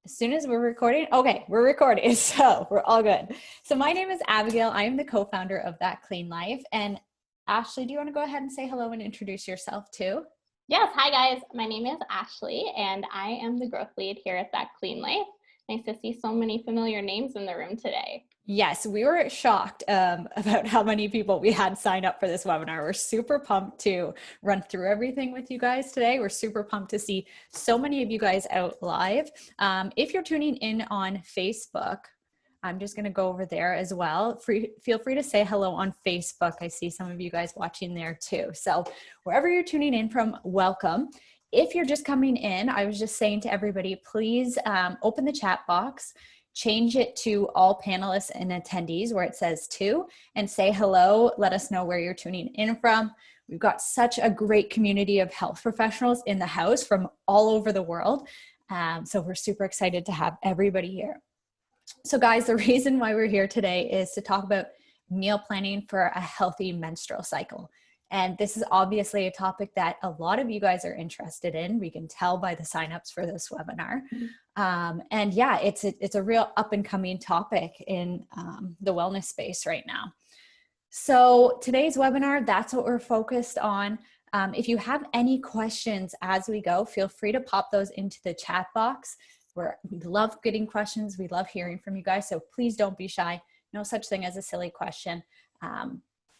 As soon as we're recording, okay, we're recording, so we're all good. So my name is Abigail. I am the co-founder of That Clean Life. And Ashley, do you want to go ahead and say hello and introduce yourself too? Yes, hi guys. My name is Ashley and I am the growth lead here at That Clean Life. Nice to see so many familiar names in the room today. Yes, we were shocked about how many people we had sign up for this webinar. We're super pumped to run through everything with you guys today. We're super pumped to see so many of you guys out live. If you're tuning in on Facebook, I'm just going to go over there as well. Feel free to say hello on Facebook. I see some of you guys watching there too. So wherever you're tuning in from, welcome. If you're just coming in, I was just saying to everybody, please open the chat box, change it to all panelists and attendees where it says to, and say hello. Let us know where you're tuning in from. We've got such a great community of health professionals in the house from all over the world. So we're super excited to have everybody here. So guys, the reason why we're here today is to talk about meal planning for a healthy menstrual cycle. And this is obviously a topic that a lot of you guys are interested in. We can tell by the signups for this webinar. And yeah, it's a real up and coming topic in the wellness space right now. So today's webinar, that's what we're focused on. If you have any questions as we go, feel free to pop those into the chat box. We love getting questions. We love hearing from you guys. So please don't be shy. No such thing as a silly question.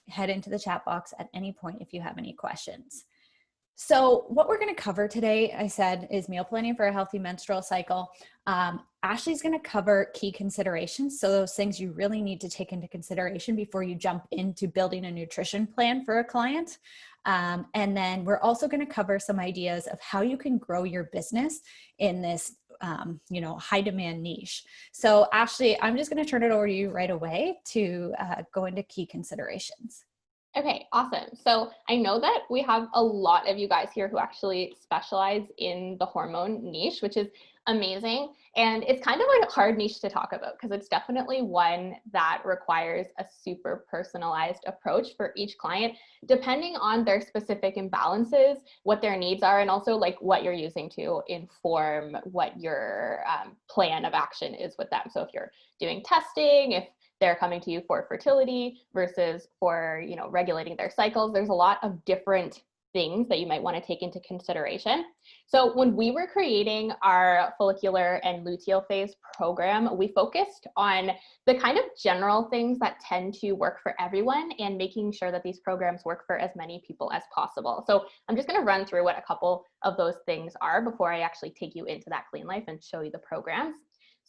Head into the chat box at any point if you have any questions. So what we're going to cover today, I said, is meal planning for a healthy menstrual cycle. Ashley's going to cover key considerations. So those things you really need to take into consideration before you jump into building a nutrition plan for a client. And then we're also going to cover some ideas of how you can grow your business in this high demand niche. So Ashley, I'm just going to turn it over to you right away to go into key considerations. Okay, awesome. So I know that we have a lot of you guys here who actually specialize in the hormone niche, which is amazing. And it's kind of like a hard niche to talk about because it's definitely one that requires a super personalized approach for each client, depending on their specific imbalances, what their needs are, and also like what you're using to inform what your plan of action is with them. So if you're doing testing, if they're coming to you for fertility versus for, regulating their cycles, there's a lot of different things that you might want to take into consideration. So when we were creating our follicular and luteal phase program, we focused on the kind of general things that tend to work for everyone and making sure that these programs work for as many people as possible. So I'm just going to run through what a couple of those things are before I actually take you into That Clean Life and show you the programs.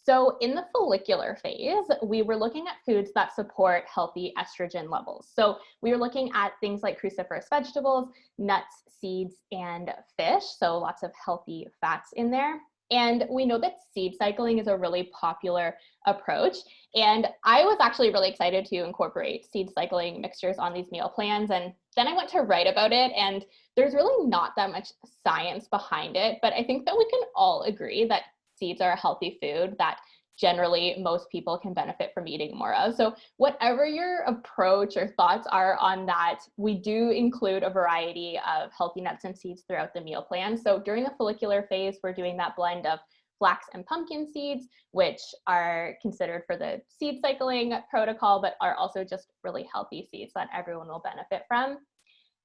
So in the follicular phase, we were looking at foods that support healthy estrogen levels. So we were looking at things like cruciferous vegetables, nuts, seeds, and fish. So lots of healthy fats in there. And we know that seed cycling is a really popular approach. And I was actually really excited to incorporate seed cycling mixtures on these meal plans. And then I went to write about it, and there's really not that much science behind it. But I think that we can all agree that seeds are a healthy food that generally most people can benefit from eating more of. So whatever your approach or thoughts are on that, we do include a variety of healthy nuts and seeds throughout the meal plan. So during the follicular phase, we're doing that blend of flax and pumpkin seeds, which are considered for the seed cycling protocol, but are also just really healthy seeds that everyone will benefit from.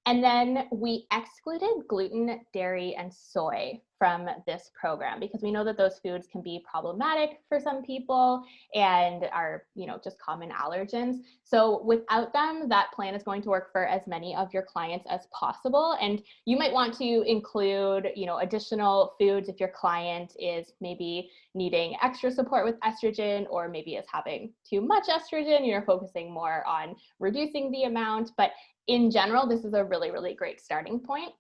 And then we excluded gluten, dairy, and soy from this program because we know that those foods can be problematic for some people and are, just common allergens. So without them, that plan is going to work for as many of your clients as possible. And you might want to include, additional foods if your client is maybe needing extra support with estrogen, or maybe is having too much estrogen, you're focusing more on reducing the amount. But in general, this is a really, really great starting point.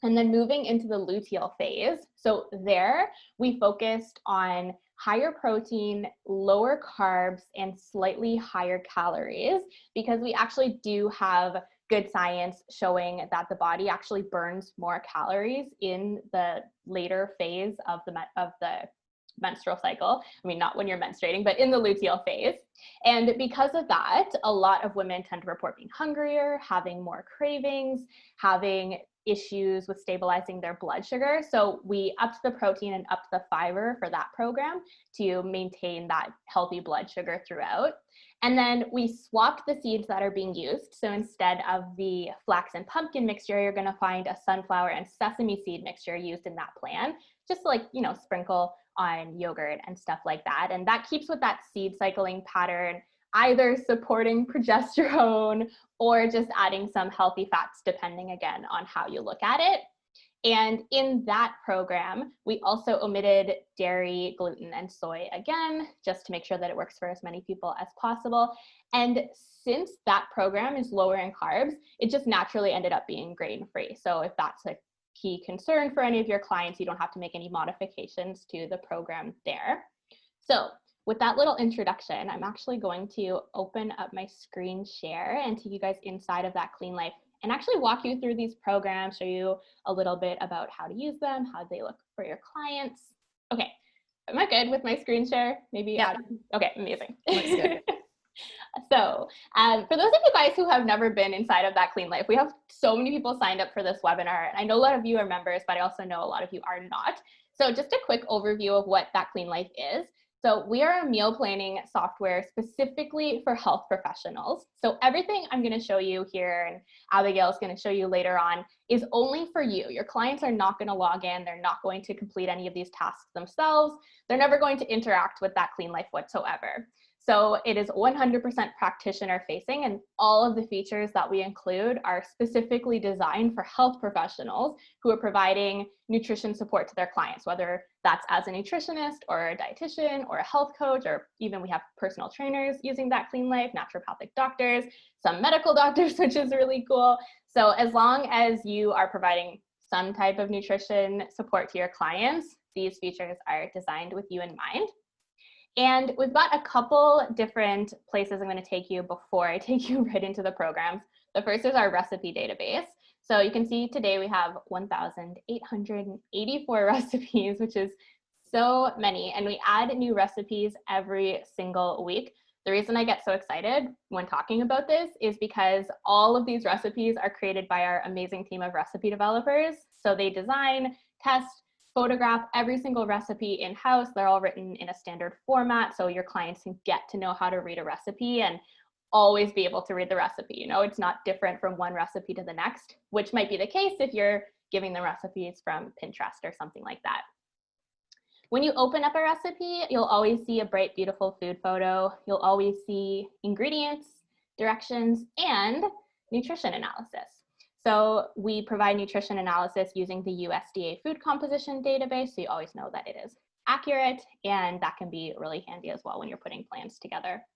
And then moving into the luteal phase. So there we focused on higher protein, lower carbs, and slightly higher calories because we actually do have good science showing that the body actually burns more calories in the later phase of the menstrual cycle. I mean, not when you're menstruating, but in the luteal phase. And because of that, a lot of women tend to report being hungrier, having more cravings, having issues with stabilizing their blood sugar. So we upped the protein and upped the fiber for that program to maintain that healthy blood sugar throughout. And then we swapped the seeds that are being used. So instead of the flax and pumpkin mixture, you're going to find a sunflower and sesame seed mixture used in that plan, just to, like, you know, sprinkle on yogurt and stuff like that. And that keeps with that seed cycling pattern, either supporting progesterone or just adding some healthy fats, depending again on how you look at it. And in that program, we also omitted dairy, gluten, and soy again, just to make sure that it works for as many people as possible. And since that program is lower in carbs, it just naturally ended up being grain-free. So if that's a key concern for any of your clients, you don't have to make any modifications to the program there. So with that little introduction, I'm actually going to open up my screen share and take you guys inside of that Clean Life and actually walk you through these programs, show you a little bit about how to use them, how they look for your clients. Okay, am I good with my screen share? Maybe. Yeah. Okay, amazing. Looks good. So for those of you guys who have never been inside of that Clean Life, we have so many people signed up for this webinar. And I know a lot of you are members, but I also know a lot of you are not. So just a quick overview of what that Clean Life is. So we are a meal planning software specifically for health professionals. So everything I'm going to show you here, and Abigail is going to show you later on, is only for you. Your clients are not going to log in. They're not going to complete any of these tasks themselves. They're never going to interact with that Clean Life whatsoever. So it is 100% practitioner facing, and all of the features that we include are specifically designed for health professionals who are providing nutrition support to their clients, whether that's as a nutritionist or a dietitian or a health coach, or even we have personal trainers using that Clean Life, naturopathic doctors, some medical doctors, which is really cool. So as long as you are providing some type of nutrition support to your clients, these features are designed with you in mind. And we've got a couple different places I'm going to take you before I take you right into the programs. The first is our recipe database. So you can see today we have 1,884 recipes, which is so many. And we add new recipes every single week. The reason I get so excited when talking about this is because all of these recipes are created by our amazing team of recipe developers. So they design, test, photograph every single recipe in-house. They're all written in a standard format, so your clients can get to know how to read a recipe and always be able to read the recipe. You know, it's not different from one recipe to the next, which might be the case if you're giving them recipes from Pinterest or something like that. When you open up a recipe, you'll always see a bright, beautiful food photo. You'll always see ingredients, directions, and nutrition analysis. So we provide nutrition analysis using the USDA food composition database, so you always know that it is accurate, and that can be really handy as well when you're putting plans together.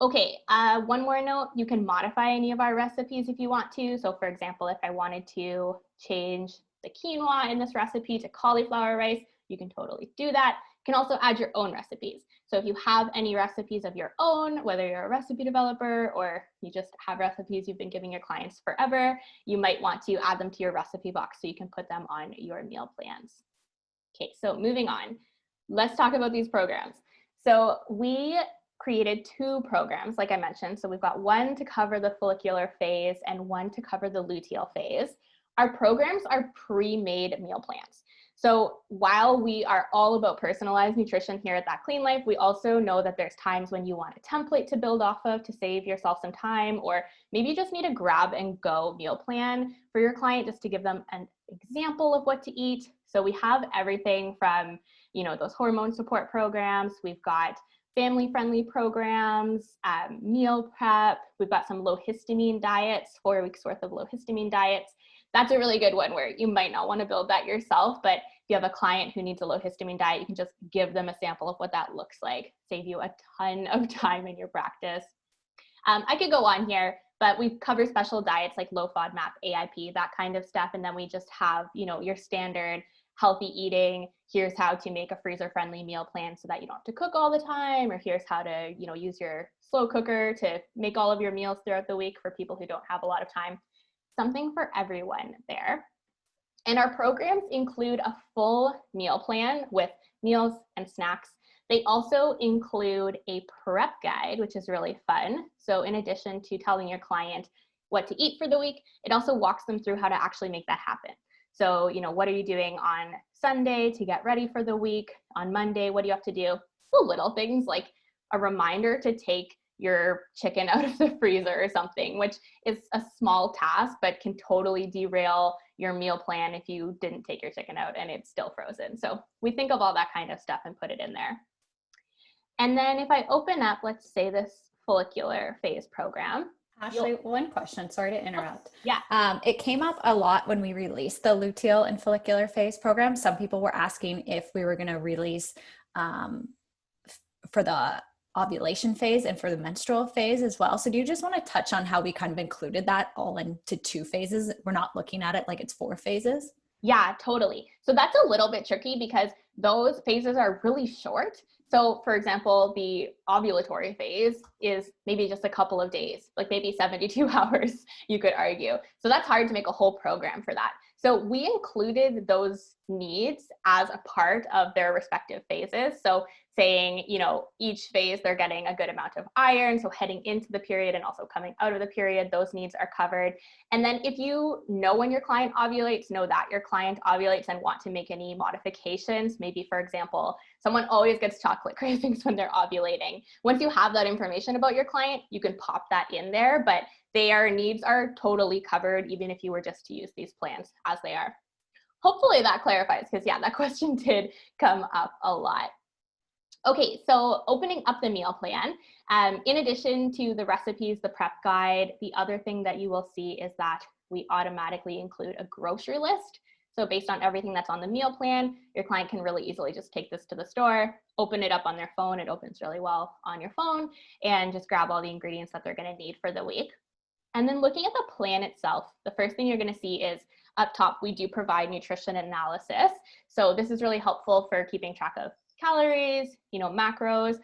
Okay, one more note, you can modify any of our recipes if you want to. So for example, if I wanted to change the quinoa in this recipe to cauliflower rice, you can totally do that. You can also add your own recipes. So if you have any recipes of your own, whether you're a recipe developer or you just have recipes you've been giving your clients forever, you might want to add them to your recipe box so you can put them on your meal plans. Okay, so moving on, let's talk about these programs. So we created two programs, like I mentioned. So we've got one to cover the follicular phase and one to cover the luteal phase. Our programs are pre-made meal plans. So while we are all about personalized nutrition here at That Clean Life, we also know that there's times when you want a template to build off of to save yourself some time, or maybe you just need a grab and go meal plan for your client just to give them an example of what to eat. So we have everything from, you know, those hormone support programs. We've got family-friendly programs, meal prep. We've got some low histamine diets, 4 weeks worth of low histamine diets. That's a really good one where you might not want to build that yourself, but if you have a client who needs a low histamine diet, you can just give them a sample of what that looks like, save you a ton of time in your practice. I could go on here, but we cover special diets like low FODMAP, AIP, that kind of stuff. And then we just have, you know, your standard healthy eating. Here's how to make a freezer-friendly meal plan so that you don't have to cook all the time, or here's how to, you know, use your slow cooker to make all of your meals throughout the week for people who don't have a lot of time. Something for everyone there. And our programs include a full meal plan with meals and snacks. They also include a prep guide, which is really fun. So in addition to telling your client, what to eat for the week. It also walks them through how to actually make that happen. So, you know, what are you doing on Sunday to get ready for the week? On Monday, what do you have to do? The little things like a reminder to take your chicken out of the freezer or something, which is a small task, but can totally derail your meal plan if you didn't take your chicken out and it's still frozen. So we think of all that kind of stuff and put it in there. And then if I open up, let's say this follicular phase program. Ashley, one question, sorry to interrupt. Yeah. It came up a lot when we released the luteal and follicular phase program. Some people were asking if we were going to release for the ovulation phase and for the menstrual phase as well. So do you just want to touch on how we kind of included that all into 2 phases? We're not looking at it like it's 4 phases. Yeah, totally. So that's a little bit tricky because those phases are really short. So for example, the ovulatory phase is maybe just a couple of days, like maybe 72 hours, you could argue. So that's hard to make a whole program for that. So we included those needs as a part of their respective phases. So saying, you know, each phase they're getting a good amount of iron. So heading into the period and also coming out of the period, those needs are covered. And then if you know when your client ovulates, know that your client ovulates and want to make any modifications. Maybe, for example, someone always gets chocolate cravings when they're ovulating. Once you have that information about your client, you can pop that in there, but their needs are totally covered, even if you were just to use these plans as they are. Hopefully that clarifies, because yeah, that question did come up a lot. Okay, so opening up the meal plan, in addition to the recipes, the prep guide, the other thing that you will see is that we automatically include a grocery list. So based on everything that's on the meal plan, your client can really easily just take this to the store, open it up on their phone. It opens really well on your phone, and just grab all the ingredients that they're going to need for the week. And then looking at the plan itself, the first thing you're going to see is up top, we do provide nutrition analysis. So this is really helpful for keeping track of calories, you know, macros.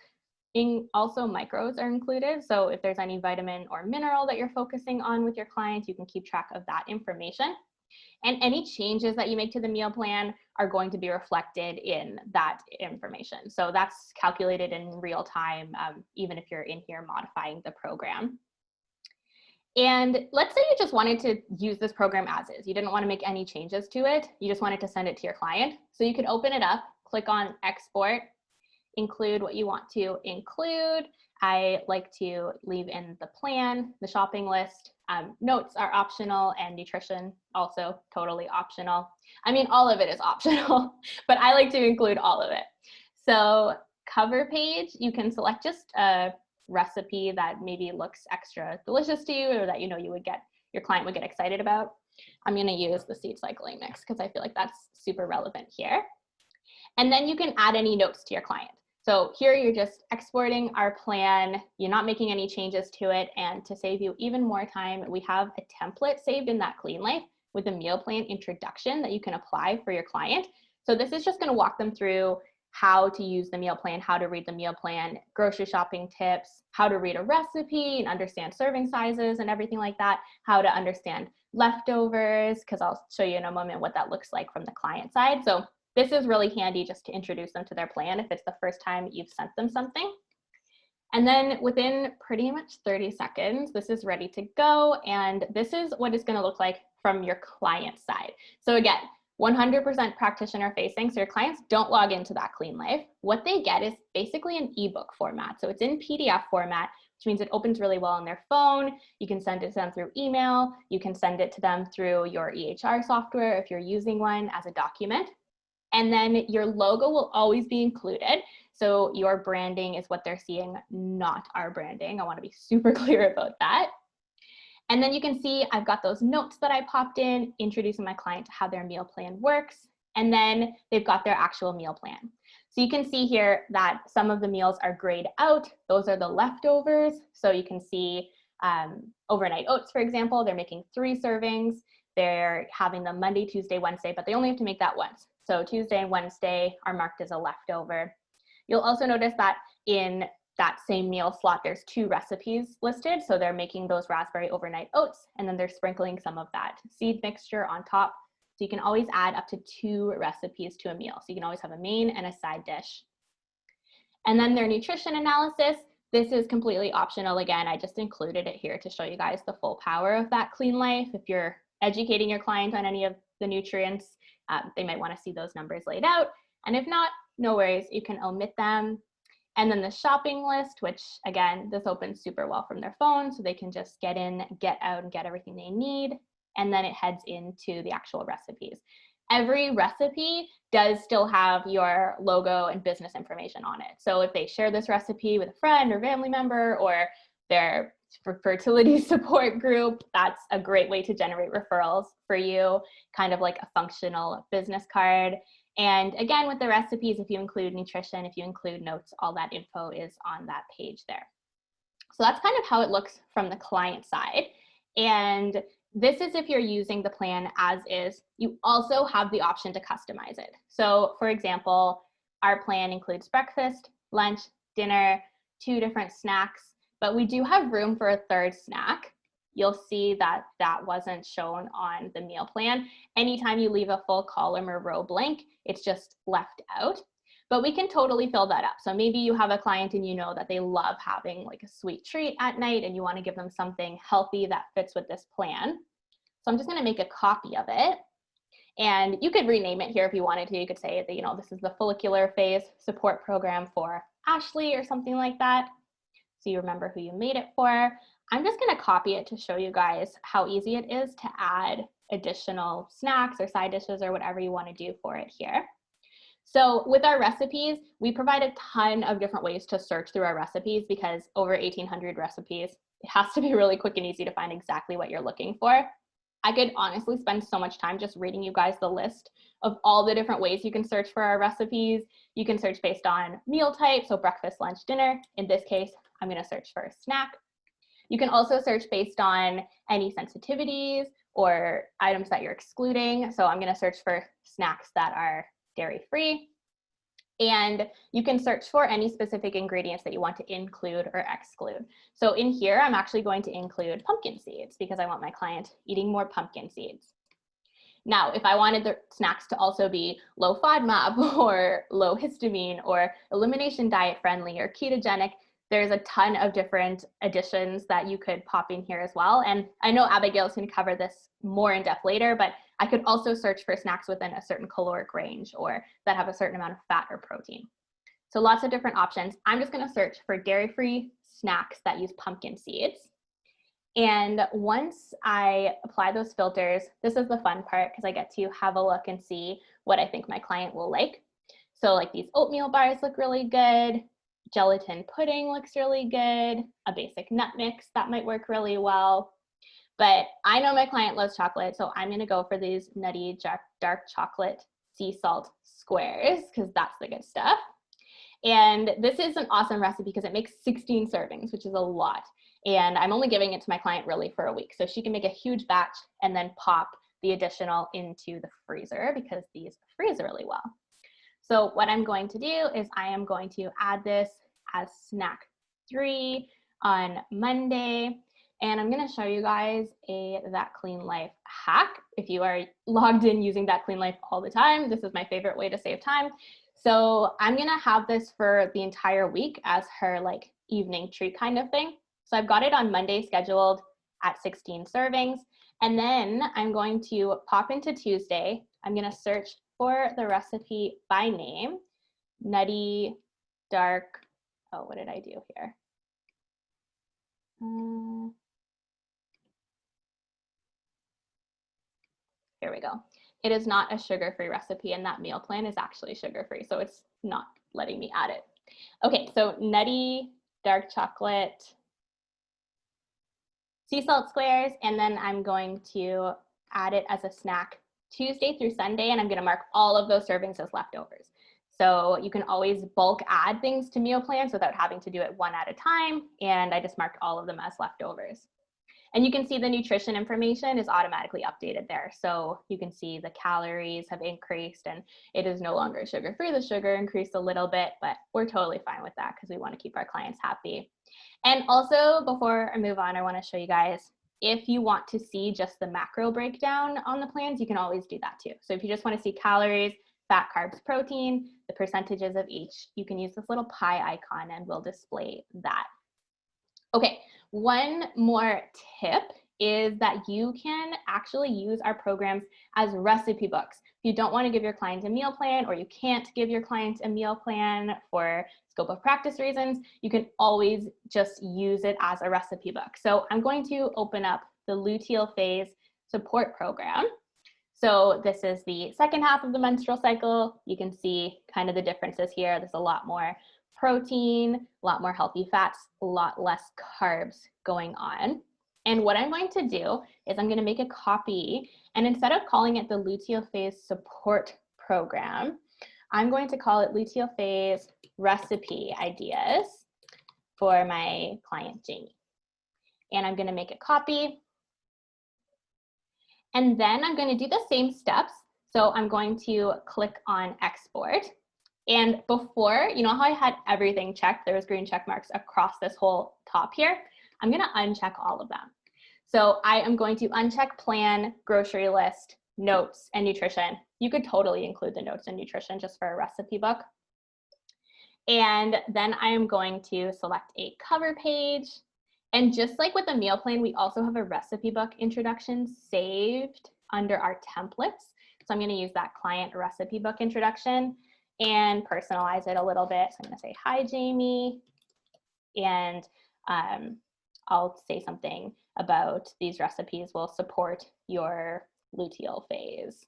Also micros are included. So if there's any vitamin or mineral that you're focusing on with your clients, you can keep track of that information. And any changes that you make to the meal plan are going to be reflected in that information. So that's calculated in real time, even if you're in here modifying the program. And let's say you just wanted to use this program as is. You didn't want to make any changes to it. You just wanted to send it to your client. So you could open it up, click on export, include what you want to include. I like to leave in the plan, the shopping list. Notes are optional, and nutrition also totally optional. I mean, all of it is optional, but I like to include all of it. So cover page, you can select just a recipe that maybe looks extra delicious to you, or that you know your client would get excited about. I'm going to use the seed cycling mix because I feel like that's super relevant here. And then you can add any notes to your client. So here you're just exporting our plan, you're not making any changes to it, and to save you even more time, we have a template saved in that Clean Life with a meal plan introduction that you can apply for your client. So this is just going to walk them through how to use the meal plan, how to read the meal plan, grocery shopping tips, how to read a recipe and understand serving sizes and everything like that, how to understand leftovers, because I'll show you in a moment what that looks like from the client side. So this is really handy just to introduce them to their plan if it's the first time you've sent them something. And then within pretty much 30 seconds, this is ready to go. And this is what it's going to look like from your client side. So again, 100% practitioner facing. So your clients don't log into that Clean Life. What they get is basically an ebook format. So it's in PDF format, which means it opens really well on their phone. You can send it to them through email. You can send it to them through your EHR software if you're using one as a document. And then your logo will always be included. So your branding is what they're seeing, not our branding. I want to be super clear about that. And then you can see I've got those notes that I popped in, introducing my client to how their meal plan works. And then they've got their actual meal plan. So you can see here that some of the meals are grayed out. Those are the leftovers. So you can see overnight oats, for example, they're making 3 servings. They're having them Monday, Tuesday, Wednesday, but they only have to make that once. So Tuesday and Wednesday are marked as a leftover. You'll also notice that in that same meal slot, there's 2 recipes listed. So they're making those raspberry overnight oats, and then they're sprinkling some of that seed mixture on top. So you can always add up to 2 recipes to a meal. So you can always have a main and a side dish. And then their nutrition analysis, This is completely optional. Again, I just included it here to show you guys the full power of that clean life. If you're educating your client on any of the nutrients, they might want to see those numbers laid out. And if not, no worries, you can omit them. And then the shopping list, which again, this opens super well from their phone, so they can just get in, get out, and get everything they need. And then it heads into the actual recipes. Every recipe does still have your logo and business information on it. So if they share this recipe with a friend or family member or their fertility support group, that's a great way to generate referrals for you, kind of like a functional business card. And again, with the recipes, if you include nutrition, if you include notes, all that info is on that page there. So that's kind of how it looks from the client side. And this is if you're using the plan as is. You also have the option to customize it. So for example, our plan includes breakfast, lunch, dinner, 2 different snacks, but we do have room for a 3rd snack. You'll see that that wasn't shown on the meal plan. Anytime you leave a full column or row blank, it's just left out. But we can totally fill that up. So maybe you have a client and you know that they love having like a sweet treat at night and you want to give them something healthy that fits with this plan. So I'm just going to make a copy of it. And you could rename it here if you wanted to. You could say that, you know, this is the follicular phase support program for Ashley or something like that. So you remember who you made it for. I'm just going to copy it to show you guys how easy it is to add additional snacks or side dishes or whatever you want to do for it here. So with our recipes, we provide a ton of different ways to search through our recipes because over 1,800 recipes, it has to be really quick and easy to find exactly what you're looking for. I could honestly spend so much time just reading you guys the list of all the different ways you can search for our recipes. You can search based on meal type, so breakfast, lunch, dinner. In this case, I'm going to search for a snack. You can also search based on any sensitivities or items that you're excluding. So I'm going to search for snacks that are dairy-free. And you can search for any specific ingredients that you want to include or exclude. So in here, I'm actually going to include pumpkin seeds because I want my client eating more pumpkin seeds. Now, if I wanted the snacks to also be low FODMAP or low histamine or elimination diet friendly or ketogenic, there's a ton of different additions that you could pop in here as well. And I know Abigail's going to cover this more in depth later, but I could also search for snacks within a certain caloric range or that have a certain amount of fat or protein. So lots of different options. I'm just going to search for dairy-free snacks that use pumpkin seeds. And once I apply those filters, this is the fun part because I get to have a look and see what I think my client will like. So like these oatmeal bars look really good. Gelatin pudding looks really good. A basic nut mix, that might work really well. But I know my client loves chocolate, so I'm gonna go for these nutty dark chocolate sea salt squares because that's the good stuff. And this is an awesome recipe because it makes 16 servings, which is a lot. And I'm only giving it to my client really for a week. So she can make a huge batch and then pop the additional into the freezer because these freeze really well. So what I'm going to do is I am going to add this as snack 3 on Monday. And I'm going to show you guys a That Clean Life hack. If you are logged in using That Clean Life all the time, this is my favorite way to save time. So I'm going to have this for the entire week as her like evening treat kind of thing. So I've got it on Monday scheduled at 16 servings. And then I'm going to pop into Tuesday. I'm going to search for the recipe by name, nutty, dark, oh, what did I do here? Here we go. It is not a sugar-free recipe and that meal plan is actually sugar-free, so it's not letting me add it. Okay, so nutty, dark chocolate, sea salt squares, and then I'm going to add it as a snack Tuesday through Sunday, and I'm going to mark all of those servings as leftovers. So you can always bulk add things to meal plans without having to do it one at a time, and I just marked all of them as leftovers. And you can see the nutrition information is automatically updated there. So you can see the calories have increased and it is no longer sugar-free. The sugar increased a little bit, but we're totally fine with that because we want to keep our clients happy. And also, before I move on, I want to show you guys, if you want to see just the macro breakdown on the plans, you can always do that too. So if you just want to see calories, fat, carbs, protein, the percentages of each, you can use this little pie icon and we'll display that Okay, one more tip is that you can actually use our programs as recipe books. If you don't want to give your client a meal plan, or you can't give your client a meal plan for scope of practice reasons, you can always just use it as a recipe book. So I'm going to open up the luteal phase support program. So this is the second half of the menstrual cycle. You can see kind of the differences here. There's a lot more protein, a lot more healthy fats, a lot less carbs going on. And what I'm going to do is I'm going to make a copy, and instead of calling it the luteal phase support program, I'm going to call it luteal phase recipe ideas for my client Jamie. And I'm going to make a copy. And then I'm going to do the same steps. So I'm going to click on export. And before, you know how I had everything checked, there was green check marks across this whole top here? I'm going to uncheck all of them. So I am going to uncheck plan, grocery list, notes, and nutrition. You could totally include the notes and nutrition just for a recipe book. And then I am going to select a cover page. And just like with the meal plan, we also have a recipe book introduction saved under our templates. So I'm going to use that client recipe book introduction and personalize it a little bit. So I'm going to say, hi, Jamie. And I'll say something about these recipes will support your luteal phase.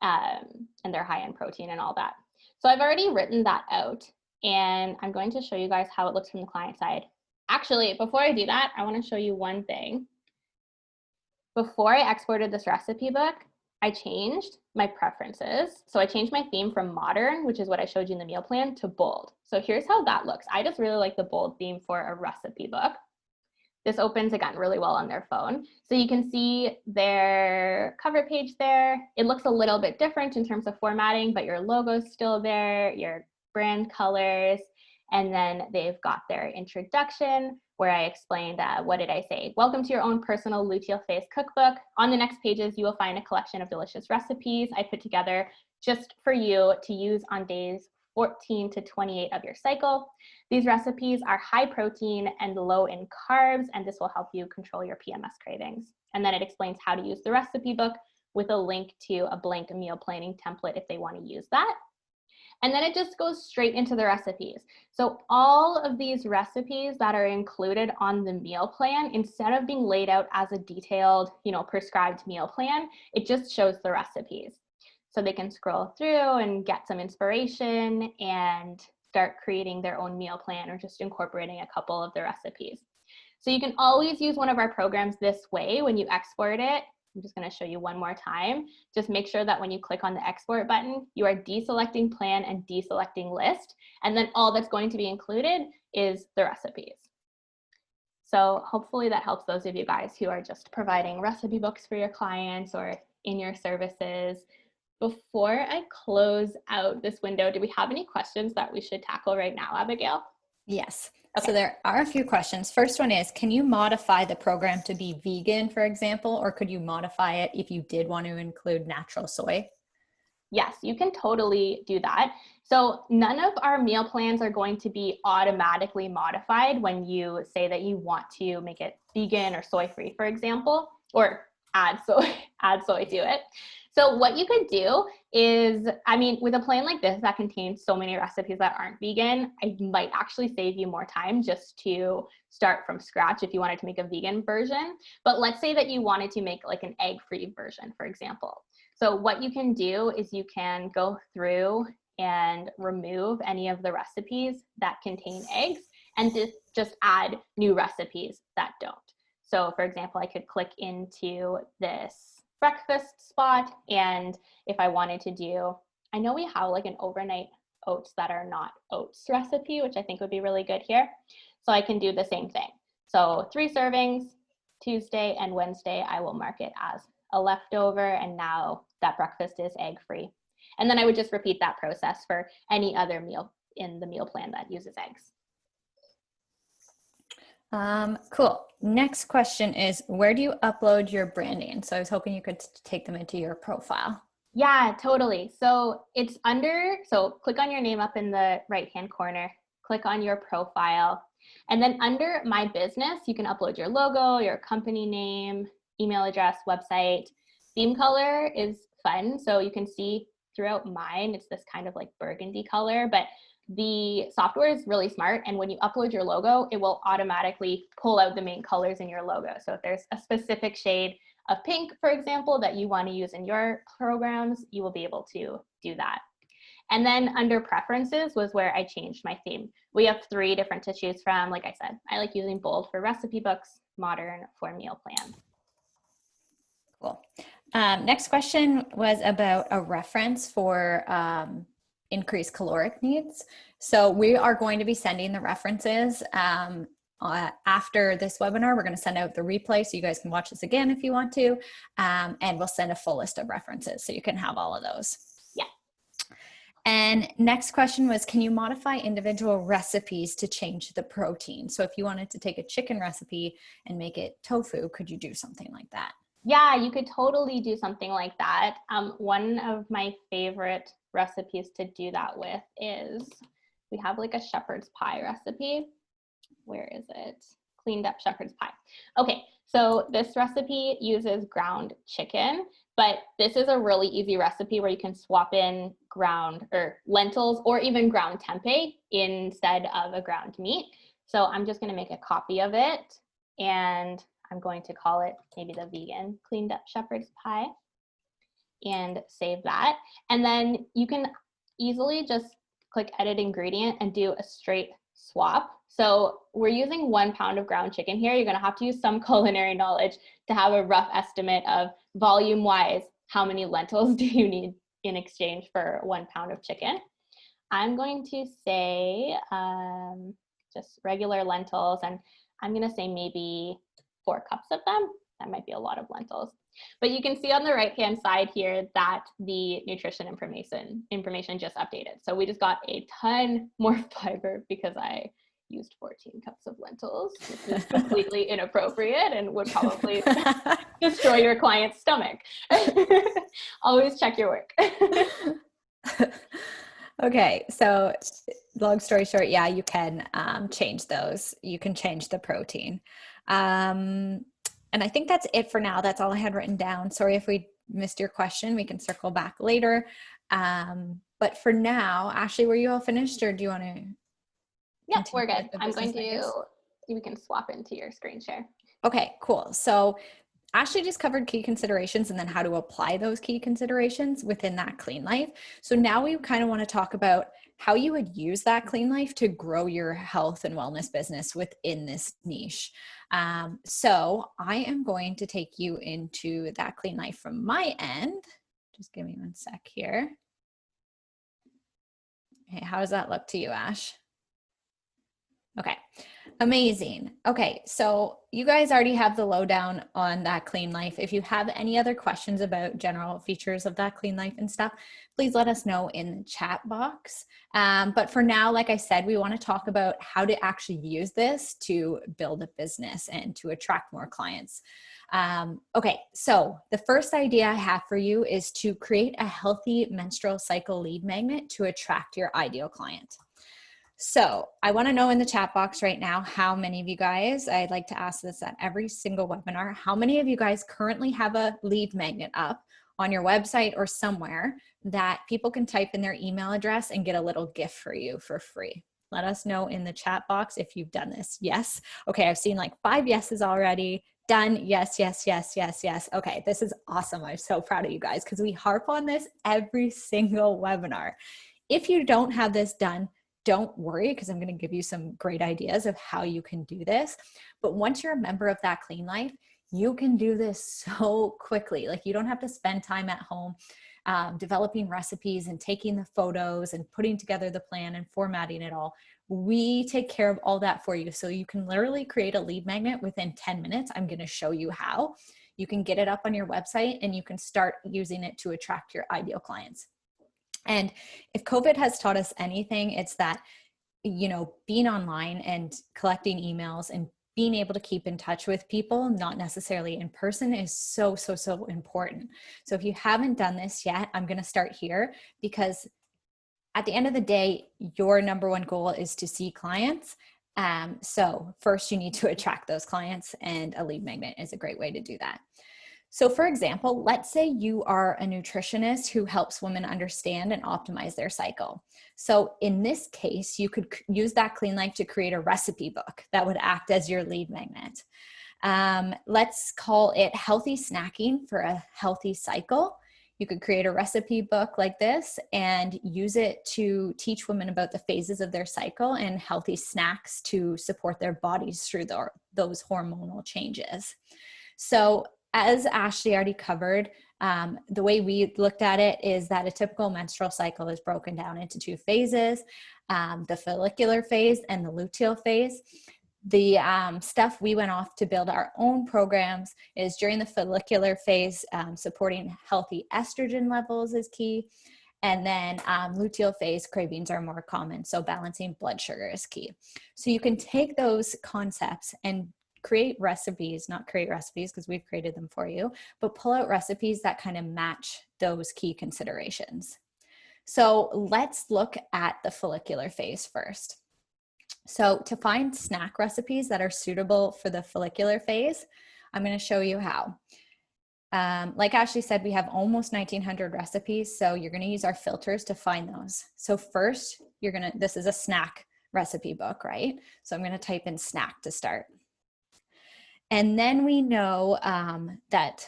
And they're high in protein and all that. So I've already written that out, and I'm going to show you guys how it looks from the client side. Actually, before I do that, I want to show you one thing. Before I exported this recipe book, I changed my preferences. So I changed my theme from modern, which is what I showed you in the meal plan, to bold. So here's how that looks. I just really like the bold theme for a recipe book. This opens, again, really well on their phone. So you can see their cover page there. It looks a little bit different in terms of formatting, but your logo's still there, your brand colors, and then they've got their introduction where I explained, what did I say? Welcome to your own personal luteal phase cookbook. On the next pages, you will find a collection of delicious recipes I put together just for you to use on days 14 to 28 of your cycle. These recipes are high protein and low in carbs, and this will help you control your PMS cravings. And then it explains how to use the recipe book with a link to a blank meal planning template if they want to use that. And then it just goes straight into the recipes. So all of these recipes that are included on the meal plan, instead of being laid out as a detailed, prescribed meal plan, it just shows the recipes. So they can scroll through and get some inspiration and start creating their own meal plan, or just incorporating a couple of the recipes. So you can always use one of our programs this way when you export it. I'm just going to show you one more time. Just make sure that when you click on the export button, you are deselecting plan and deselecting list. And then all that's going to be included is the recipes. So hopefully that helps those of you guys who are just providing recipe books for your clients or in your services. Before I close out this window, do we have any questions that we should tackle right now, Abigail? Yes. Okay. So there are a few questions. First one is, can you modify the program to be vegan, for example, or could you modify it if you did want to include natural soy? Yes, you can totally do that. So none of our meal plans are going to be automatically modified when you say that you want to make it vegan or soy-free, for example, or add soy to it. So what you could do is, with a plan like this that contains so many recipes that aren't vegan, I might actually save you more time just to start from scratch if you wanted to make a vegan version. But let's say that you wanted to make like an egg-free version, for example. So what you can do is you can go through and remove any of the recipes that contain eggs and just add new recipes that don't. So for example, I could click into this breakfast spot, and if I wanted to do, I know we have like an overnight oats that are not oats recipe, which I think would be really good here. So I can do the same thing. So 3 servings, Tuesday and Wednesday, I will mark it as a leftover, and now that breakfast is egg-free. And then I would just repeat that process for any other meal in the meal plan that uses eggs. Cool. Next question is, where do you upload your branding? So I was hoping you could take them into your profile. Yeah, totally. So it's so click on your name up in the right-hand corner, click on your profile. And then under My Business, you can upload your logo, your company name, email address, website. Theme color is fun. So you can see throughout mine, it's this kind of like burgundy color, but the software is really smart. And when you upload your logo, it will automatically pull out the main colors in your logo. So if there's a specific shade of pink, for example, that you want to use in your programs, you will be able to do that. And then under preferences was where I changed my theme. We have 3 different to choose from. Like I said, I like using bold for recipe books, modern for meal plans. Cool. Next question was about a reference for increased caloric needs. So we are going to be sending the references after this webinar. We're going to send out the replay so you guys can watch this again if you want to, and we'll send a full list of references so you can have all of those. And next question was, can you modify individual recipes to change the protein? So if you wanted to take a chicken recipe and make it tofu, could you do something like that? Yeah, you could totally do something like that. One of my favorite recipes to do that with is, we have like a shepherd's pie recipe. Where is it? Cleaned up shepherd's pie. Okay, so this recipe uses ground chicken, but this is a really easy recipe where you can swap in ground or lentils or even ground tempeh instead of a ground meat. So I'm just going to make a copy of it, and I'm going to call it maybe the vegan cleaned up shepherd's pie, and save that. And then you can easily just click edit ingredient and do a straight swap. So we're using 1 pound of ground chicken here. You're going to have to use some culinary knowledge to have a rough estimate of volume wise, how many lentils do you need in exchange for 1 pound of chicken. I'm going to say just regular lentils, and I'm going to say maybe 4 cups of them. That might be a lot of lentils. But you can see on the right-hand side here that the nutrition information just updated. So we just got a ton more fiber because I used 14 cups of lentils, which is completely inappropriate and would probably destroy your client's stomach. Always check your work. Okay, so long story short, yeah, you can change those. You can change the protein. And I think that's it for now. That's all I had written down. Sorry if we missed your question. We can circle back later. But for now, Ashley, were you all finished, or do you want to? Yeah, we're good. I'm going to, we can swap into your screen share. Okay, cool. So Ashley just covered key considerations and then how to apply those key considerations within that clean life. So now we kind of want to talk about how you would use that clean life to grow your health and wellness business within this niche. So I am going to take you into that clean life from my end. Just give me 1 sec here. Okay, how does that look to you, Ash? Okay, amazing. Okay, so you guys already have the lowdown on that clean life. If you have any other questions about general features of that clean life and stuff, please let us know in the chat box. But for now, like I said, we want to talk about how to actually use this to build a business and to attract more clients. Okay, so the first idea I have for you is to create a healthy menstrual cycle lead magnet to attract your ideal client. So I want to know in the chat box right now, how many of you guys, I'd like to ask this at every single webinar, how many of you guys currently have a lead magnet up on your website or somewhere that people can type in their email address and get a little gift for you for free? Let us know in the chat box if you've done this. Yes. Okay, I've seen like 5 yeses already. Done. Yes, yes, yes, yes, yes. Okay, this is awesome. I'm so proud of you guys because we harp on this every single webinar. If you don't have this done, don't worry, because I'm going to give you some great ideas of how you can do this. But once you're a member of that clean life, you can do this so quickly. Like, you don't have to spend time at home developing recipes and taking the photos and putting together the plan and formatting it all. We take care of all that for you. So you can literally create a lead magnet within 10 minutes. I'm going to show you how. You can get it up on your website and you can start using it to attract your ideal clients. And if COVID has taught us anything, it's that, you know, being online and collecting emails and being able to keep in touch with people, not necessarily in person, is so, so, so important. So if you haven't done this yet, I'm going to start here because at the end of the day, your number one goal is to see clients. So first you need to attract those clients, and a lead magnet is a great way to do that. So for example, let's say you are a nutritionist who helps women understand and optimize their cycle. So in this case, you could use that Clean Life to create a recipe book that would act as your lead magnet. Let's call it Healthy Snacking for a Healthy Cycle. You could create a recipe book like this and use it to teach women about the phases of their cycle and healthy snacks to support their bodies through those hormonal changes. So as Ashley already covered, the way we looked at it is that a typical menstrual cycle is broken down into two phases, the follicular phase and the luteal phase. The stuff we went off to build our own programs is during the follicular phase, supporting healthy estrogen levels is key. And then luteal phase cravings are more common, so balancing blood sugar is key. So you can take those concepts and create recipes, not create recipes because we've created them for you, but pull out recipes that kind of match those key considerations. So let's look at the follicular phase first. So to find snack recipes that are suitable for the follicular phase, I'm going to show you how. Like Ashley said, we have almost 1,900 recipes, so you're going to use our filters to find those. So first, this is a snack recipe book, right? So I'm going to type in snack to start. And then we know that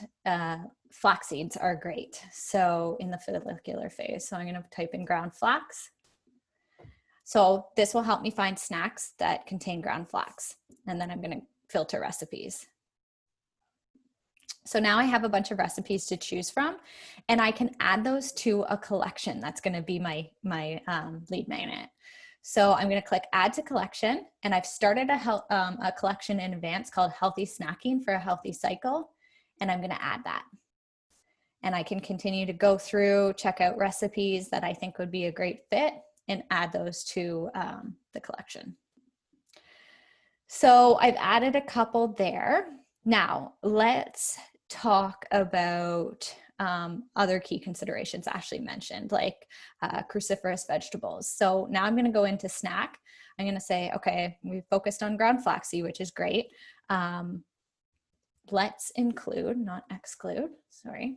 flax seeds are great. So in the follicular phase, so I'm going to type in ground flax. So this will help me find snacks that contain ground flax. And then I'm going to filter recipes. So now I have a bunch of recipes to choose from, and I can add those to a collection. That's going to be my lead magnet. So I'm going to click add to collection, and I've started a collection in advance called Healthy Snacking for a Healthy Cycle. And I'm going to add that. And I can continue to go through, check out recipes that I think would be a great fit, and add those to the collection. So I've added a couple there. Now let's talk about other key considerations Ashley mentioned, like cruciferous vegetables. So now I'm going to go into snack. I'm going to say, okay, we focused on ground flaxseed, which is great. Let's include, not exclude, sorry.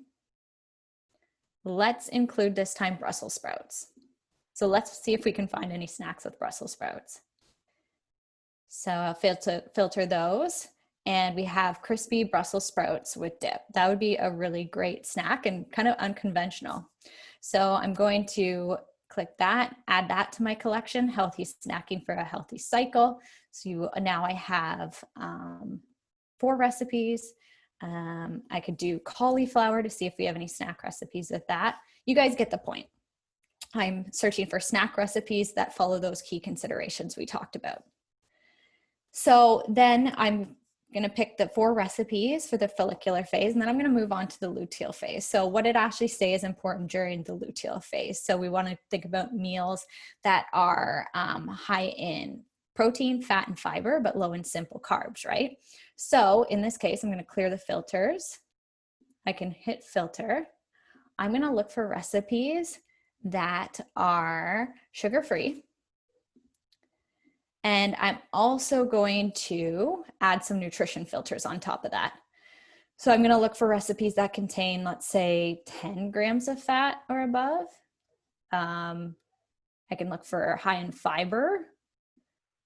Let's include this time Brussels sprouts. So let's see if we can find any snacks with Brussels sprouts. So I'll filter those. And we have crispy Brussels sprouts with dip. That would be a really great snack and kind of unconventional. So I'm going to click that, add that to my collection, Healthy Snacking for a Healthy Cycle. So now I have 4 recipes. I could do cauliflower to see if we have any snack recipes with that. You guys get the point. I'm searching for snack recipes that follow those key considerations we talked about. So then I'm going to pick the 4 recipes for the follicular phase, and then I'm going to move on to the luteal phase. So what did Ashley say is important during the luteal phase? So we want to think about meals that are high in protein, fat, and fiber, but low in simple carbs, right? So in this case, I'm going to clear the filters. I can hit filter. I'm going to look for recipes that are sugar-free. And I'm also going to add some nutrition filters on top of that. So I'm going to look for recipes that contain, let's say, 10 grams of fat or above. I can look for high in fiber,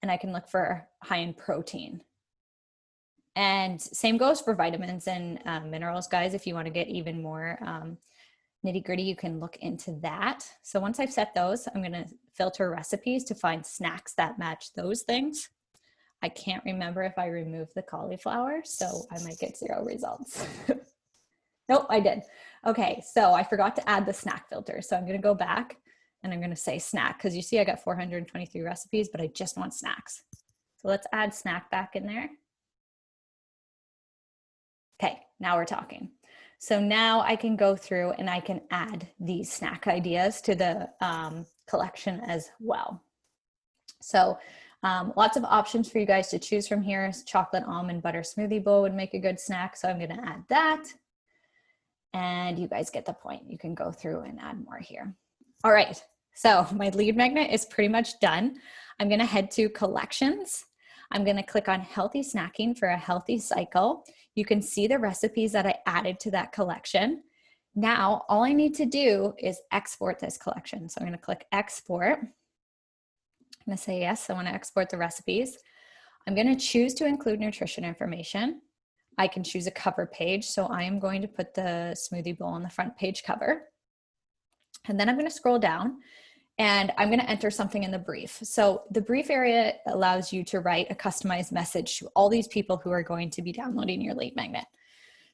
and I can look for high in protein. And same goes for vitamins and minerals, guys. If you want to get even more nitty gritty, you can look into that. So once I've set those, I'm going to filter recipes to find snacks that match those things. I can't remember if I removed the cauliflower, so I might get 0 results. Nope, I did. Okay, so I forgot to add the snack filter. So I'm going to go back and I'm going to say snack, because you see I got 423 recipes, but I just want snacks. So let's add snack back in there. Okay, now we're talking. So now I can go through and I can add these snack ideas to the collection as well. So lots of options for you guys to choose from here. Chocolate almond butter smoothie bowl would make a good snack. So I'm going to add that. And you guys get the point. You can go through and add more here. All right. So my lead magnet is pretty much done. I'm going to head to collections. I'm going to click on healthy snacking for a healthy cycle. You can see the recipes that I added to that collection. Now, all I need to do is export this collection. So I'm going to click export. I'm going to say yes, I want to export the recipes. I'm going to choose to include nutrition information. I can choose a cover page. So I am going to put the smoothie bowl on the front page cover. And then I'm going to scroll down and I'm going to enter something in the brief. So the brief area allows you to write a customized message to all these people who are going to be downloading your lead magnet.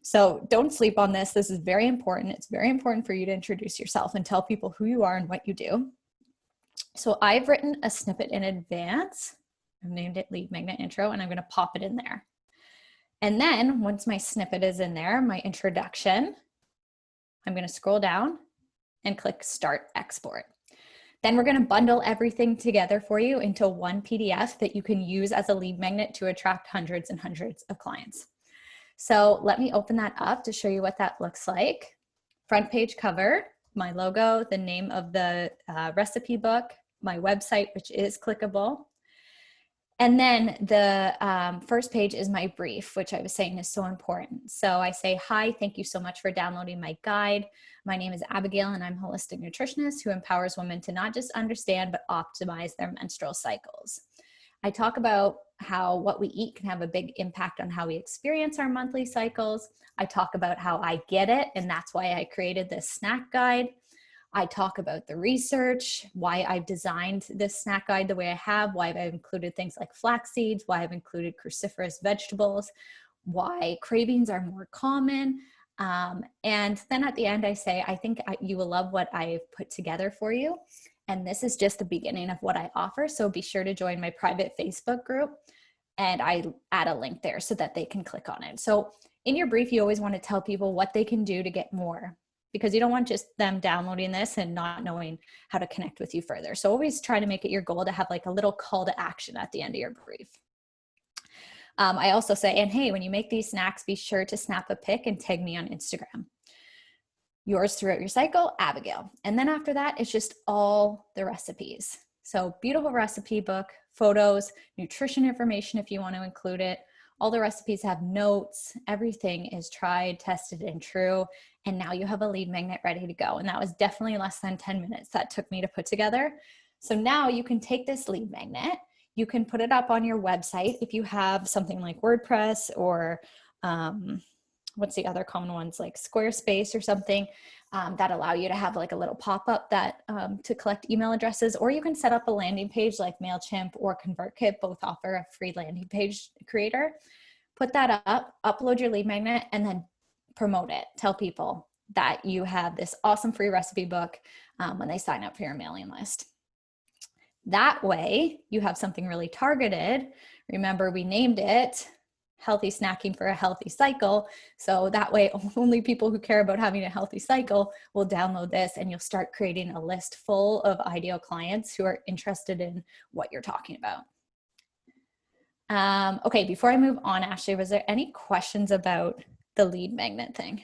So don't sleep on this. This is very important. It's very important for you to introduce yourself and tell people who you are and what you do. So I've written a snippet in advance. I've named it lead magnet intro, and I'm going to pop it in there. And then once my snippet is in there, my introduction, I'm going to scroll down and click start export. Then we're going to bundle everything together for you into one PDF that you can use as a lead magnet to attract hundreds and hundreds of clients. So let me open that up to show you what that looks like. Front page cover, my logo, the name of the recipe book, my website, which is clickable. And then the first page is my brief, which I was saying is so important. So I say, hi, thank you so much for downloading my guide. My name is Abigail and I'm a holistic nutritionist who empowers women to not just understand, but optimize their menstrual cycles. I talk about how what we eat can have a big impact on how we experience our monthly cycles. I talk about how I get it, and that's why I created this snack guide. I talk about the research, why I've designed this snack guide the way I have, why I've included things like flax seeds, why I've included cruciferous vegetables, why cravings are more common. And then at the end, I say, I think you will love what I've put together for you. And this is just the beginning of what I offer. So be sure to join my private Facebook group. And I add a link there so that they can click on it. So in your brief, you always want to tell people what they can do to get more, because you don't want just them downloading this and not knowing how to connect with you further. So always try to make it your goal to have like a little call to action at the end of your brief. I also say, and hey, when you make these snacks, be sure to snap a pic and tag me on Instagram. Yours throughout your cycle, Abigail. And then after that, it's just all the recipes. So beautiful recipe book, photos, nutrition information if you want to include it. All the recipes have notes. Everything is tried, tested, and true. And now you have a lead magnet ready to go. And that was definitely less than 10 minutes that took me to put together. So now you can take this lead magnet, you can put it up on your website if you have something like WordPress or what's the other common ones like Squarespace or something that allow you to have like a little pop-up that to collect email addresses, or you can set up a landing page like MailChimp or ConvertKit. Both offer a free landing page creator. Put that up, upload your lead magnet, and then promote it. Tell people that you have this awesome free recipe book when they sign up for your mailing list. That way you have something really targeted. Remember, we named it healthy snacking for a healthy cycle. So that way only people who care about having a healthy cycle will download this, and you'll start creating a list full of ideal clients who are interested in what you're talking about. Okay, before I move on, Ashley, was there any questions about the lead magnet thing?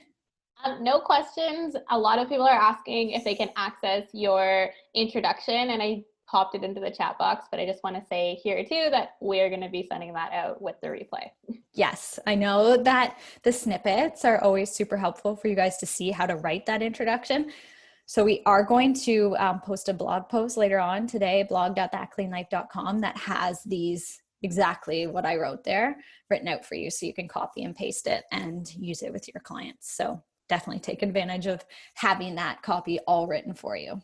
No questions. A lot of people are asking if they can access your introduction, and I popped it into the chat box, but I just want to say here too that we're going to be sending that out with the replay. Yes, I know that the snippets are always super helpful for you guys to see how to write that introduction. So we are going to post a blog post later on today, blog.thatcleanlife.com, that has these exactly what I wrote there written out for you, so you can copy and paste it and use it with your clients. So definitely take advantage of having that copy all written for you.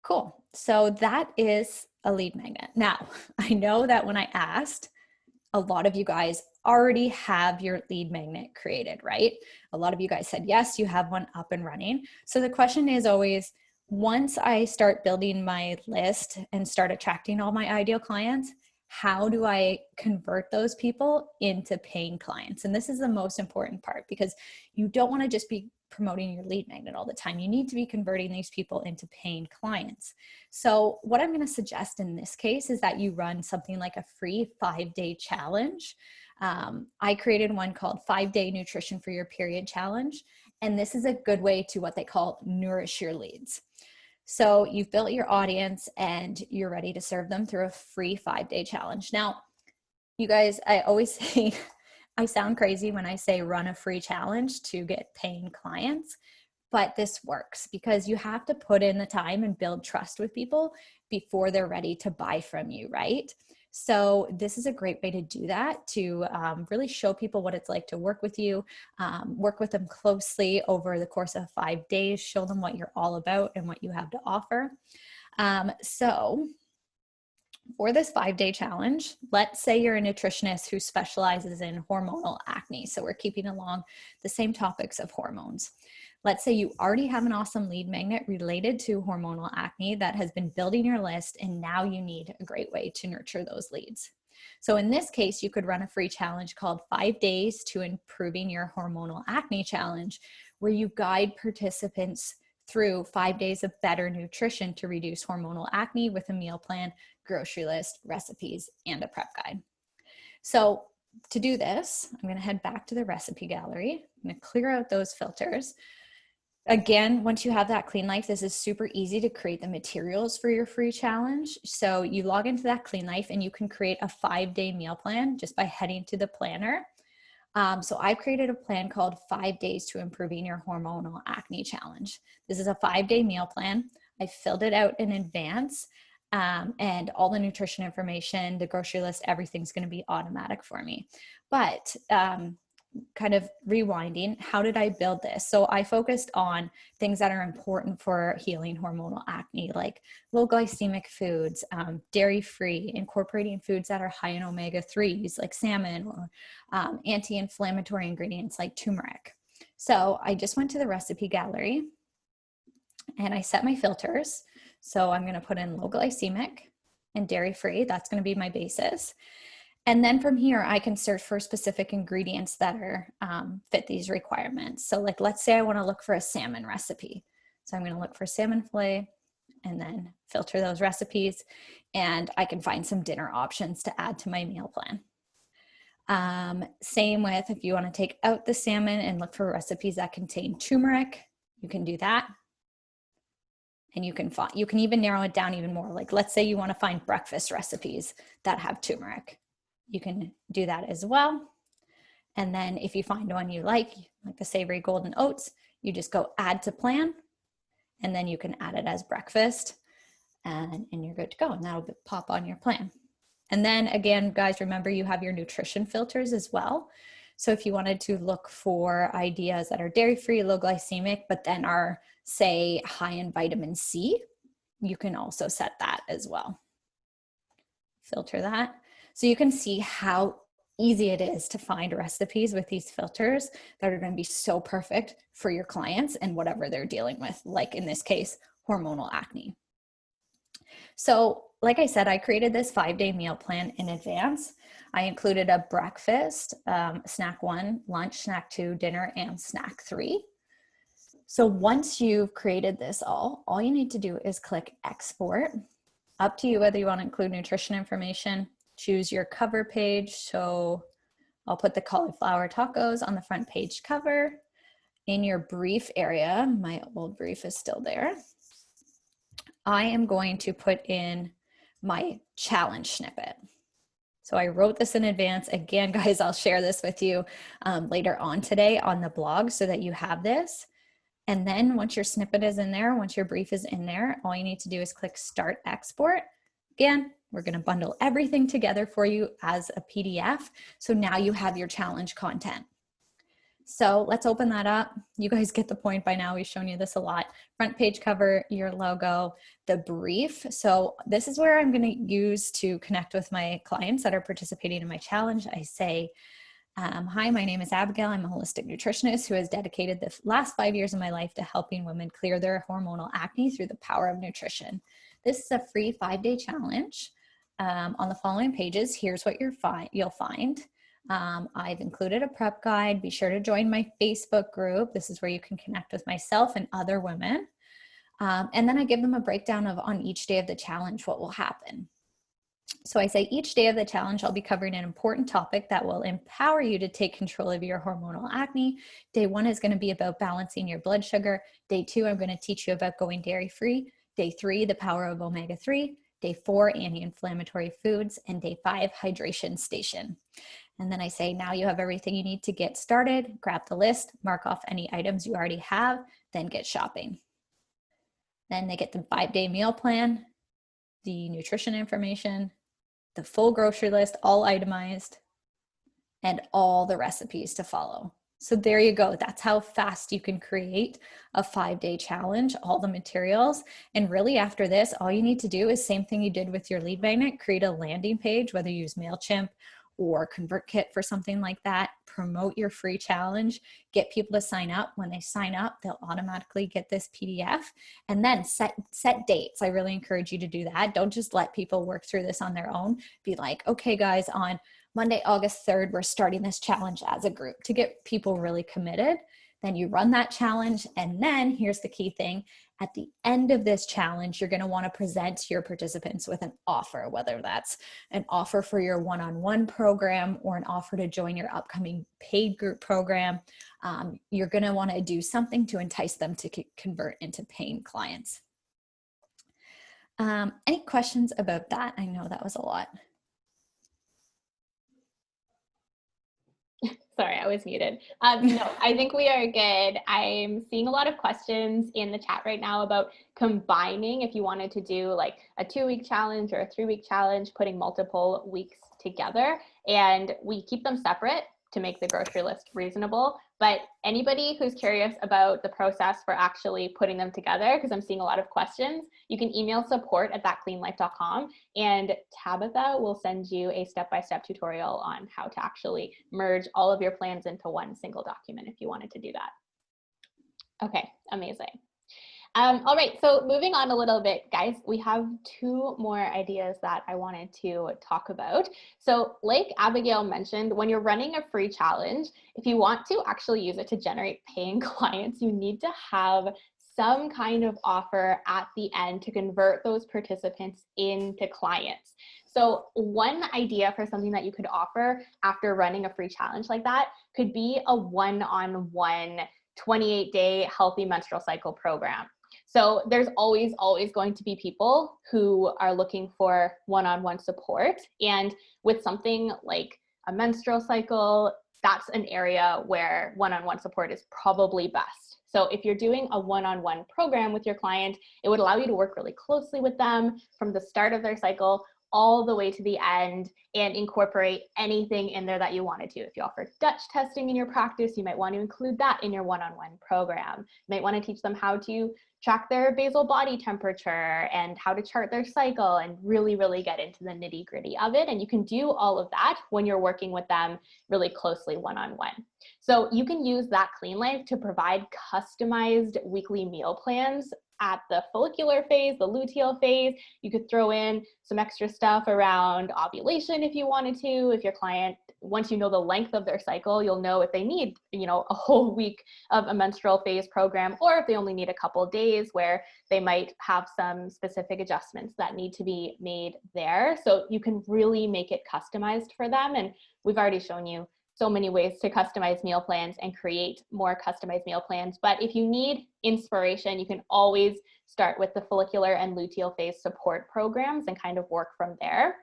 Cool. So that is a lead magnet. Now, I know that when I asked, a lot of you guys already have your lead magnet created, right? A lot of you guys said, yes, you have one up and running. So the question is always, once I start building my list and start attracting all my ideal clients, how do I convert those people into paying clients? And this is the most important part, because you don't want to just be promoting your lead magnet all the time. You need to be converting these people into paying clients. So what I'm going to suggest in this case is that you run something like a free 5-day challenge. I created one called 5-Day Nutrition for Your Period Challenge. And this is a good way to what they call nourish your leads. So you've built your audience and you're ready to serve them through a free 5-day challenge. Now, you guys, I always say, I sound crazy when I say run a free challenge to get paying clients, but this works because you have to put in the time and build trust with people before they're ready to buy from you, right? So this is a great way to do that, to really show people what it's like to work with you, work with them closely over the course of 5 days, show them what you're all about and what you have to offer. So for this 5-day challenge, let's say you're a nutritionist who specializes in hormonal acne. So we're keeping along the same topics of hormones. Let's say you already have an awesome lead magnet related to hormonal acne that has been building your list, and now you need a great way to nurture those leads. So in this case, you could run a free challenge called 5 Days to Improving Your Hormonal Acne Challenge, where you guide participants through 5 days of better nutrition to reduce hormonal acne with a meal plan, grocery list, recipes, and a prep guide. So to do this, I'm going to head back to the recipe gallery. I'm going to clear out those filters. Again, once you have that Clean Life, this is super easy to create the materials for your free challenge. So you log into that Clean Life and you can create a 5-day meal plan just by heading to the planner. So I've created a plan called 5 Days to Improving Your Hormonal Acne Challenge. This is a 5-day meal plan. I filled it out in advance, and all the nutrition information, the grocery list, everything's going to be automatic for me. But kind of rewinding, how did I build this? So I focused on things that are important for healing hormonal acne, like low glycemic foods, dairy-free, incorporating foods that are high in omega-3s like salmon, or anti-inflammatory ingredients like turmeric. So I just went to the recipe gallery and I set my filters. So I'm going to put in low glycemic and dairy-free. That's going to be my basis. And then from here, I can search for specific ingredients that are fit these requirements. So like, let's say I want to look for a salmon recipe. So I'm going to look for salmon fillet and then filter those recipes. And I can find some dinner options to add to my meal plan. Same with if you want to take out the salmon and look for recipes that contain turmeric, you can do that. And you can even narrow it down even more. Like, let's say you want to find breakfast recipes that have turmeric. You can do that as well. And then if you find one you like the savory golden oats, you just go add to plan, and then you can add it as breakfast, and you're good to go. And that'll pop on your plan. And then again, guys, remember you have your nutrition filters as well. So if you wanted to look for ideas that are dairy-free, low glycemic, but then are, say, high in vitamin C, you can also set that as well. Filter that. So you can see how easy it is to find recipes with these filters that are going to be so perfect for your clients and whatever they're dealing with, like in this case, hormonal acne. So like I said, I created this 5-day meal plan in advance. I included a breakfast, snack 1, lunch, snack 2, dinner, and snack 3. So once you've created this all you need to do is click export. Up to you whether you want to include nutrition information. Choose your cover page. So I'll put the cauliflower tacos on the front page cover. In your brief area, my old brief is still there, I am going to put in my challenge snippet. So I wrote this in advance. Again, guys, I'll share this with you later on today on the blog so that you have this. And then once your snippet is in there, once your brief is in there, all you need to do is click Start Export. Again, we're going to bundle everything together for you as a PDF. So now you have your challenge content. So let's open that up. You guys get the point by now. We've shown you this a lot. Front page cover, your logo, the brief. So this is where I'm going to use to connect with my clients that are participating in my challenge. I say, hi, my name is Abigail. I'm a holistic nutritionist who has dedicated the last 5 years of my life to helping women clear their hormonal acne through the power of nutrition. This is a free 5-day challenge. On the following pages, here's what you'll find. I've included a prep guide. Be sure to join my Facebook group. This is where you can connect with myself and other women. And then I give them a breakdown of on each day of the challenge what will happen. So I say each day of the challenge, I'll be covering an important topic that will empower you to take control of your hormonal acne. Day 1 is going to be about balancing your blood sugar. Day 2, I'm going to teach you about going dairy-free. Day 3, the power of omega-3. Day 4, anti-inflammatory foods. And day 5, hydration station. And then I say, now you have everything you need to get started. Grab the list, mark off any items you already have, then get shopping. Then they get the 5-day meal plan, the nutrition information, the full grocery list, all itemized, and all the recipes to follow. So there you go. That's how fast you can create a 5-day challenge, all the materials. And really after this, all you need to do is same thing you did with your lead magnet, create a landing page, whether you use MailChimp or ConvertKit for something like that, promote your free challenge, get people to sign up. When they sign up, they'll automatically get this PDF, and then set dates. I really encourage you to do that. Don't just let people work through this on their own. Be like, okay guys, on Monday, August 3rd, we're starting this challenge as a group to get people really committed. Then you run that challenge. And then here's the key thing. At the end of this challenge, you're going to want to present your participants with an offer, whether that's an offer for your one-on-one program or an offer to join your upcoming paid group program. You're going to want to do something to entice them to convert into paying clients. Any questions about that? I know that was a lot. Sorry, I was muted. No, I think we are good. I'm seeing a lot of questions in the chat right now about combining if you wanted to do like a 2-week challenge or a 3-week challenge, putting multiple weeks together, and we keep them separate to make the grocery list reasonable. But anybody who's curious about the process for actually putting them together, because I'm seeing a lot of questions, you can email support@thatcleanlife.com, and Tabitha will send you a step-by-step tutorial on how to actually merge all of your plans into one single document if you wanted to do that. Okay, amazing. All right, so moving on a little bit, guys, we have 2 more ideas that I wanted to talk about. So like Abigail mentioned, when you're running a free challenge, if you want to actually use it to generate paying clients, you need to have some kind of offer at the end to convert those participants into clients. So one idea for something that you could offer after running a free challenge like that could be a one-on-one 28-day healthy menstrual cycle program. So there's always going to be people who are looking for one-on-one support. And with something like a menstrual cycle, that's an area where one-on-one support is probably best. So if you're doing a one-on-one program with your client, it would allow you to work really closely with them from the start of their cycle all the way to the end and incorporate anything in there that you want to do. If you offer Dutch testing in your practice, you might want to include that in your one-on-one program. You might want to teach them how to track their basal body temperature and how to chart their cycle and really get into the nitty-gritty of it. And you can do all of that when you're working with them really closely one-on-one. So you can use That Clean Life to provide customized weekly meal plans at the follicular phase, the luteal phase. You could throw in some extra stuff around ovulation if you wanted to. If your client, once you know the length of their cycle, you'll know if they need, a whole week of a menstrual phase program, or if they only need a couple of days where they might have some specific adjustments that need to be made there. So you can really make it customized for them. And we've already shown you so many ways to customize meal plans and create more customized meal plans. But if you need inspiration, you can always start with the follicular and luteal phase support programs and kind of work from there.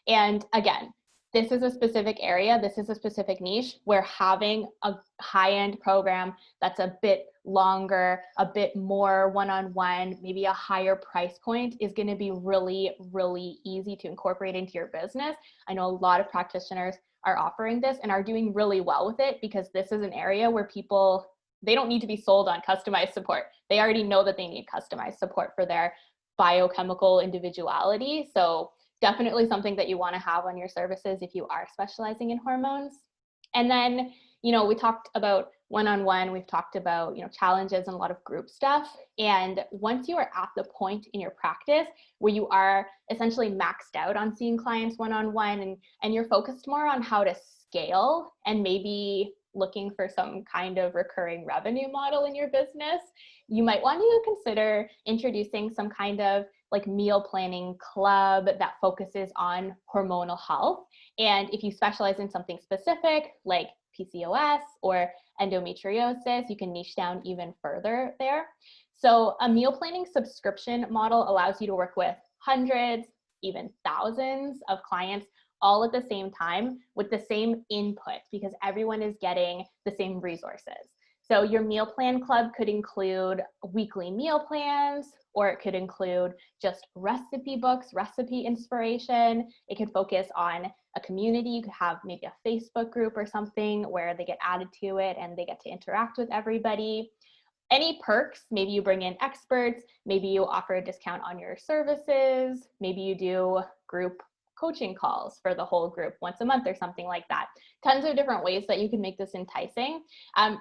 And again, this is a specific area, this is a specific niche where having a high-end program that's a bit longer, a bit more one-on-one, maybe a higher price point is going to be really easy to incorporate into your business. I know a lot of practitioners are offering this and are doing really well with it because this is an area where people, they don't need to be sold on customized support. They already know that they need customized support for their biochemical individuality. So definitely something that you want to have on your services if you are specializing in hormones. And then, we talked about one-on-one, we've talked about, challenges and a lot of group stuff. And once you are at the point in your practice where you are essentially maxed out on seeing clients one-on-one and you're focused more on how to scale and maybe looking for some kind of recurring revenue model in your business, you might want to consider introducing some kind of like meal planning club that focuses on hormonal health. And if you specialize in something specific like PCOS or endometriosis, you can niche down even further there. So a meal planning subscription model allows you to work with hundreds, even thousands of clients all at the same time with the same input, because everyone is getting the same resources. So your meal plan club could include weekly meal plans, or it could include just recipe books, recipe inspiration. It could focus on a community. You could have maybe a Facebook group or something where they get added to it and they get to interact with everybody. Any perks, maybe you bring in experts, maybe you offer a discount on your services, maybe you do group coaching calls for the whole group once a month or something like that. Tons of different ways that you can make this enticing.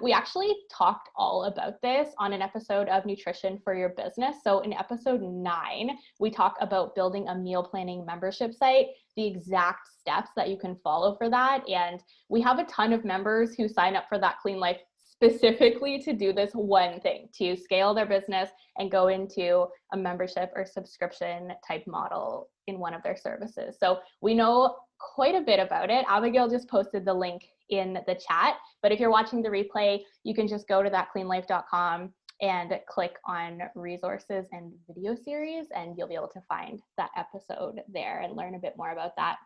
We actually talked all about this on an episode of Nutrition for Your Business. So in episode 9, we talk about building a meal planning membership site, the exact steps that you can follow for that. And we have a ton of members who sign up for that Clean Life specifically to do this one thing, to scale their business and go into a membership or subscription type model in one of their services. So we know quite a bit about it. Abigail just posted the link in the chat, but if you're watching the replay, you can just go to thatcleanlife.com and click on resources and video series, and you'll be able to find that episode there and learn a bit more about that.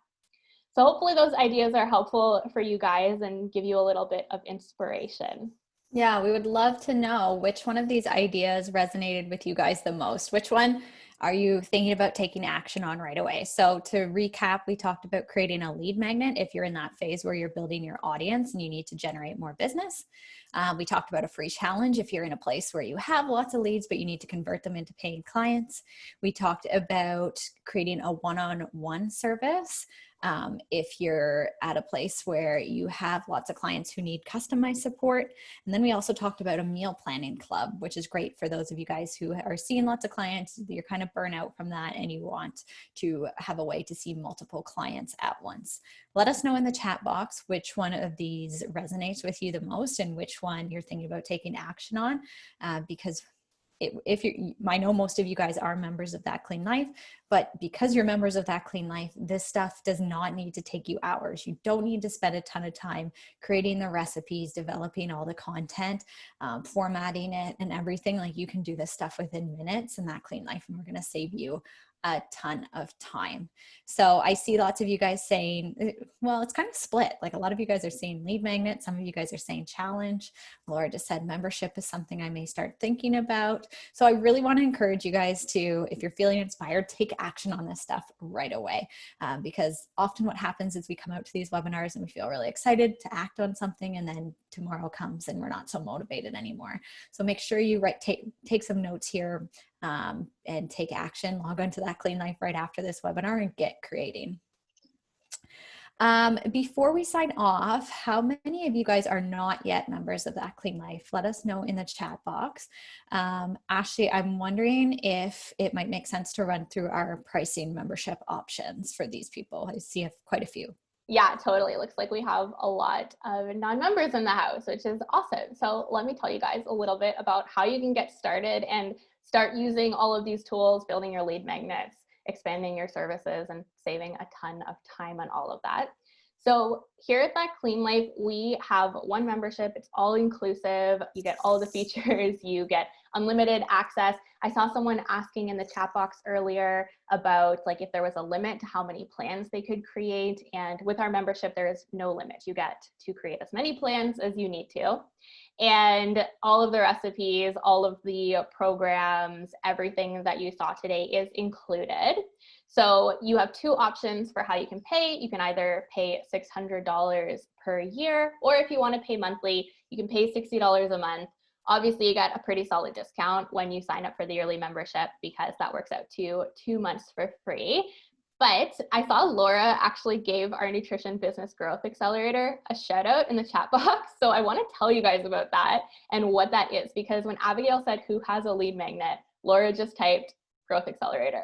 So hopefully those ideas are helpful for you guys and give you a little bit of inspiration. Yeah, we would love to know which one of these ideas resonated with you guys the most. Which one are you thinking about taking action on right away? So to recap, we talked about creating a lead magnet if you're in that phase where you're building your audience and you need to generate more business. We talked about a free challenge if you're in a place where you have lots of leads, but you need to convert them into paying clients. We talked about creating a one-on-one service. If you're at a place where you have lots of clients who need customized support. And then we also talked about a meal planning club, which is great for those of you guys who are seeing lots of clients, you're kind of burnt out from that and you want to have a way to see multiple clients at once. Let us know in the chat box which one of these resonates with you the most and which one you're thinking about taking action on, because I know most of you guys are members of That Clean Life, but because you're members of That Clean Life, this stuff does not need to take you hours. You don't need to spend a ton of time creating the recipes, developing all the content, formatting it and everything. Like, you can do this stuff within minutes in That Clean Life, and we're going to save you a ton of time. So I see lots of you guys saying, well, it's kind of split. Like, a lot of you guys are saying lead magnet. Some of you guys are saying challenge. Laura just said membership is something I may start thinking about. So I really want to encourage you guys to, if you're feeling inspired, take action on this stuff right away. Because often what happens is we come out to these webinars and we feel really excited to act on something, and then tomorrow comes and we're not so motivated anymore. So make sure you take some notes here and take action. Log on to That Clean Life right after this webinar and get creating. Before we sign off, how many of you guys are not yet members of That Clean Life? Let us know in the chat box. Ashley, I'm wondering if it might make sense to run through our pricing membership options for these people. I see quite a few. Yeah, totally. It looks like we have a lot of non-members in the house, which is awesome. So let me tell you guys a little bit about how you can get started and start using all of these tools, building your lead magnets, expanding your services, and saving a ton of time on all of that. So here at That Clean Life, we have one membership. It's all inclusive. You get all the features. You get unlimited access. I saw someone asking in the chat box earlier about like if there was a limit to how many plans they could create. And with our membership, there is no limit. You get to create as many plans as you need to. And all of the recipes, all of the programs, everything that you saw today is included. So you have two options for how you can pay. You can either pay $600 per year, or if you want to pay monthly, you can pay $60 a month. Obviously, you get a pretty solid discount when you sign up for the yearly membership, because that works out to 2 months for free. But I saw Laura actually gave our Nutrition Business Growth Accelerator a shout out in the chat box. So I want to tell you guys about that and what that is, because when Abigail said who has a lead magnet, Laura just typed Growth Accelerator.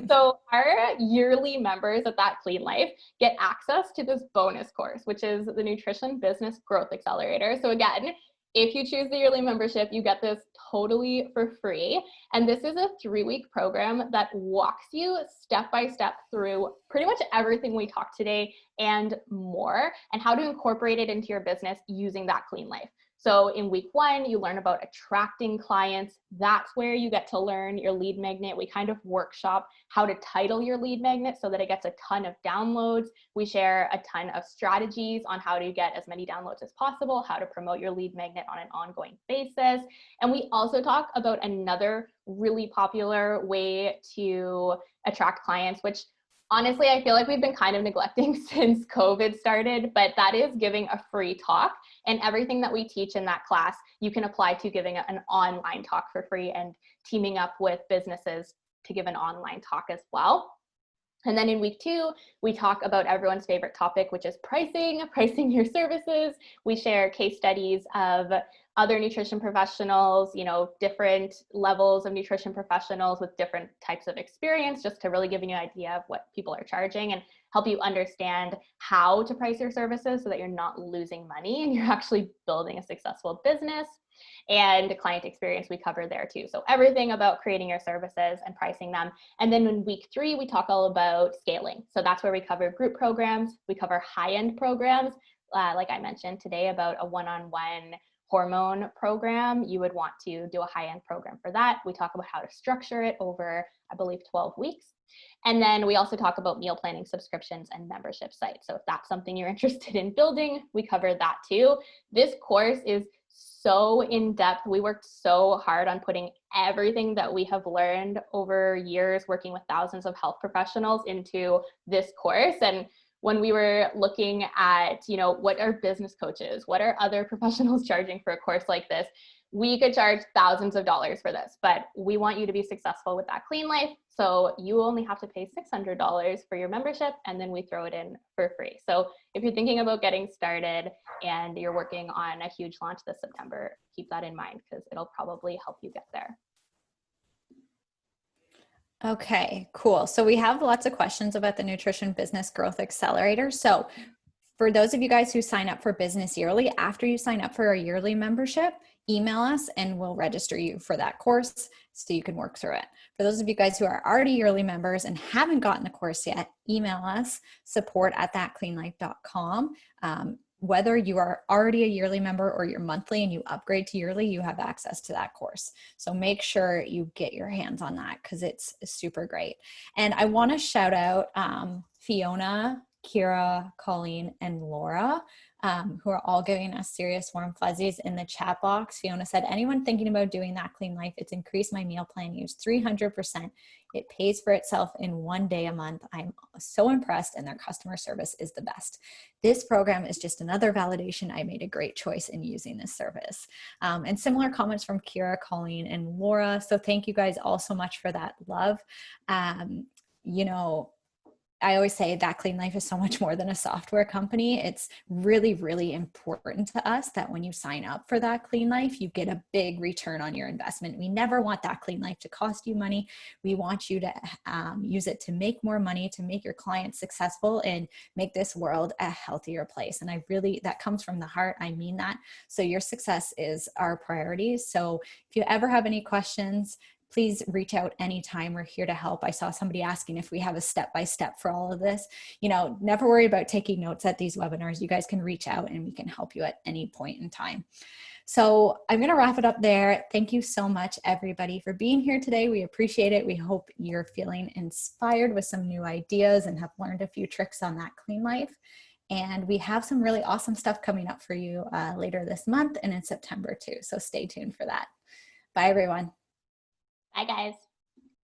So our yearly members at That Clean Life get access to this bonus course, which is the Nutrition Business Growth Accelerator. So again, if you choose the yearly membership, you get this totally for free. And this is a 3-week program that walks you step by step through pretty much everything we talked today and more, and how to incorporate it into your business using that clean life. So in week 1, you learn about attracting clients. That's where you get to learn your lead magnet. We kind of workshop how to title your lead magnet so that it gets a ton of downloads. We share a ton of strategies on how to get as many downloads as possible, how to promote your lead magnet on an ongoing basis. And we also talk about another really popular way to attract clients, which honestly, I feel like we've been kind of neglecting since COVID started, but that is giving a free talk. And everything that we teach in that class, you can apply to giving an online talk for free and teaming up with businesses to give an online talk as well. And then in week 2, we talk about everyone's favorite topic, which is pricing your services. We share case studies of other nutrition professionals, different levels of nutrition professionals with different types of experience, just to really give you an idea of what people are charging and help you understand how to price your services so that you're not losing money and you're actually building a successful business. And client experience we cover there too. So everything about creating your services and pricing them. And then in week 3, we talk all about scaling. So that's where we cover group programs. We cover high-end programs. Like I mentioned today about a one-on-one hormone program. You would want to do a high-end program for that. We talk about how to structure it over, I believe, 12 weeks. And then we also talk about meal planning, subscriptions, and membership sites. So if that's something you're interested in building, we cover that too. This course is so in-depth. We worked so hard on putting everything that we have learned over years working with thousands of health professionals into this course. And when we were looking at, what are business coaches, what are other professionals charging for a course like this, we could charge thousands of dollars for this, but we want you to be successful with that clean life. So you only have to pay $600 for your membership, and then we throw it in for free. So if you're thinking about getting started and you're working on a huge launch this September, keep that in mind because it'll probably help you get there. Okay, cool. So we have lots of questions about the Nutrition Business Growth Accelerator. So for those of you guys who sign up for Business Yearly, after you sign up for our yearly membership, email us and we'll register you for that course so you can work through it. For those of you guys who are already yearly members and haven't gotten the course yet, email us, support@thatcleanlife.com. Whether you are already a yearly member or you're monthly and you upgrade to yearly, you have access to that course. So make sure you get your hands on that because it's super great. And I want to shout out Fiona, Kira, Colleen, and Laura, who are all giving us serious warm fuzzies in the chat box. Fiona said, anyone thinking about doing that clean life, it's increased my meal plan use 300%. It pays for itself in 1 day a month. I'm so impressed and their customer service is the best. This program is just another validation I made a great choice in using this service. And similar comments from Kira, Colleen, and Laura. So thank you guys all so much for that love. I always say that Clean Life is so much more than a software company. It's really, really important to us that when you sign up for that Clean Life, you get a big return on your investment. We never want that Clean Life to cost you money. We want you to use it to make more money, to make your clients successful and make this world a healthier place. And that comes from the heart. I mean that. So your success is our priority. So if you ever have any questions, please reach out anytime. We're here to help. I saw somebody asking if we have a step-by-step for all of this. Never worry about taking notes at these webinars. You guys can reach out and we can help you at any point in time. So I'm going to wrap it up there. Thank you so much, everybody, for being here today. We appreciate it. We hope you're feeling inspired with some new ideas and have learned a few tricks on that clean life. And we have some really awesome stuff coming up for you later this month and in September too. So stay tuned for that. Bye, everyone. Bye, guys.